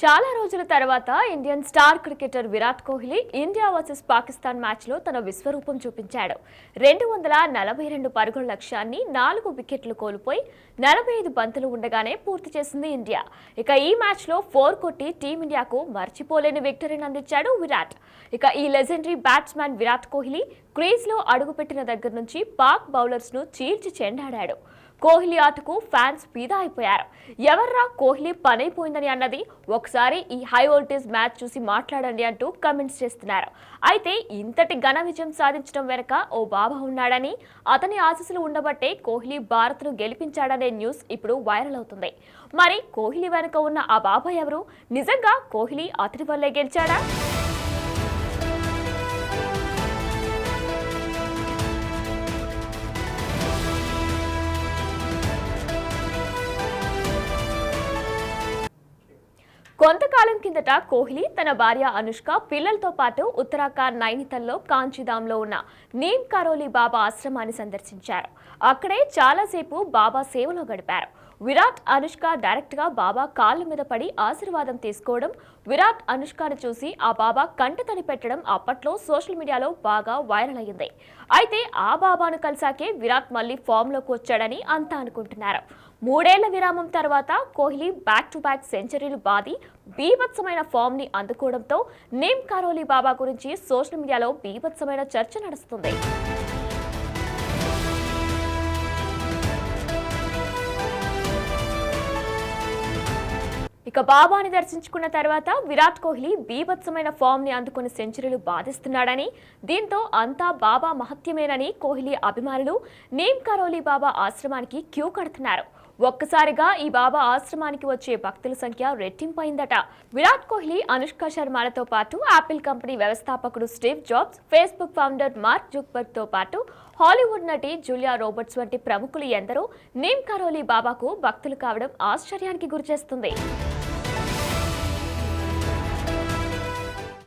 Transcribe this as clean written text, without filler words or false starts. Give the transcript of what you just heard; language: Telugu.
చాలా రోజుల తర్వాత Indian star cricketer Virat Kohli India versus Pakistan మ్యాచ్లో తన విశ్వరూపం చూపించాడు. 242 పరుగుల లక్ష్యాన్ని 4 వికెట్లు కోల్పోయి 45 బంతులు ఉండగానే పూర్తి చేసింది ఇండియా. ఇక ఈ మ్యాచ్లో 4 కొట్టి టీమిండియాకు మర్చిపోలేని విక్టరీని అందించాడు విరాట్. ఇక ఈ లెజెండరీ బ్యాట్స్మన్ విరాట్ కోహ్లీ క్రీజ్లో అడుగుపెట్టిన దగ్గర నుంచి పాక్ బౌలర్స్ను చీల్చి చెండాడాడు. కోహ్లీ ఆటకు ఫ్యాన్స్ ఫిదా అయిపోయారు. ఎవర్రా కోహ్లీ పనైపోయిందని అన్నది ఒకసారి ఈ హై వోల్టేజ్ మ్యాచ్ చూసి మాట్లాడండి అంటూ కమెంట్స్ చేస్తున్నారు. అయితే ఇంతటి ఘన విజయం సాధించడం వెనుక ఓ బాబా ఉన్నాడని, అతని ఆశీస్సులు ఉండబట్టే కోహ్లీ భారత్ను గెలిపించాడనే న్యూస్ ఇప్పుడు వైరల్ అవుతుంది. మరి కోహ్లీ వెనుక ఉన్న ఆ బాబా ఎవరు? నిజంగా కోహ్లీ అతడి వల్లే గెలిచాడా? కొంతకాలం కిందట కోహ్లీ తన భార్య అనుష్క పిల్లలతో పాటు ఉత్తరాఖండ్ నైనితల్లో కాంచీధామ్లో ఉన్న నీమ్ కరోలి బాబా ఆశ్రమాన్ని సందర్శించారు. అక్కడే చాలాసేపు బాబా సేవలో గడిపారు. విరాట్, అనుష్క డైరెక్ట్గా బాబా కాళ్ళ మీద పడి ఆశీర్వాదం తీసుకోవడం, విరాట్ అనుష్కను చూసి ఆ బాబా కంటతడి పెట్టడం అప్పట్లో సోషల్ మీడియాలో బాగా వైరల్ అయ్యింది. అయితే ఆ బాబాను కలిసాకే విరాట్ మళ్ళీ ఫామ్లోకి వచ్చాడని అంతా అనుకుంటున్నారు. 3 ఏళ్ల విరామం తర్వాత కోహ్లీ బ్యాక్ టు బ్యాక్ సెంచరీలు బాది బీభత్సమైన ఫామ్ ని అందుకోవడంతో నీమ్ కరోలి బాబా గురించి సోషల్ మీడియాలో బీభత్సమైన చర్చ నడుస్తుంది. ఇక బాబాని దర్శించుకున్న తర్వాత విరాట్ కోహ్లీ బీభత్సమైన ఫామ్ ని అందుకుని సెంచరీలు బాధిస్తున్నాడని, దీంతో అంతా బాబా మహత్యమేనని కోహ్లీ అభిమానులు నీమ్ కరోలి బాబా ఆశ్రమానికి క్యూ కడుతున్నారు. ఒక్కసారిగా ఈ బాబా ఆశ్రమానికి వచ్చే భక్తుల సంఖ్య రెట్టింపైందట. విరాట్ కోహ్లీ, అనుష్క శర్మలతో పాటు యాపిల్ కంపెనీ వ్యవస్థాపకుడు Steve jobs, Facebook founder mark Zuckerberg తో పాటు హాలీవుడ్ నటి జూలియా రోబర్ట్స్ వంటి ప్రముఖులు ఎందరో నీమ్ కరోలి బాబాకు భక్తులు కావడం ఆశ్చర్యానికి గురిచేస్తుంది.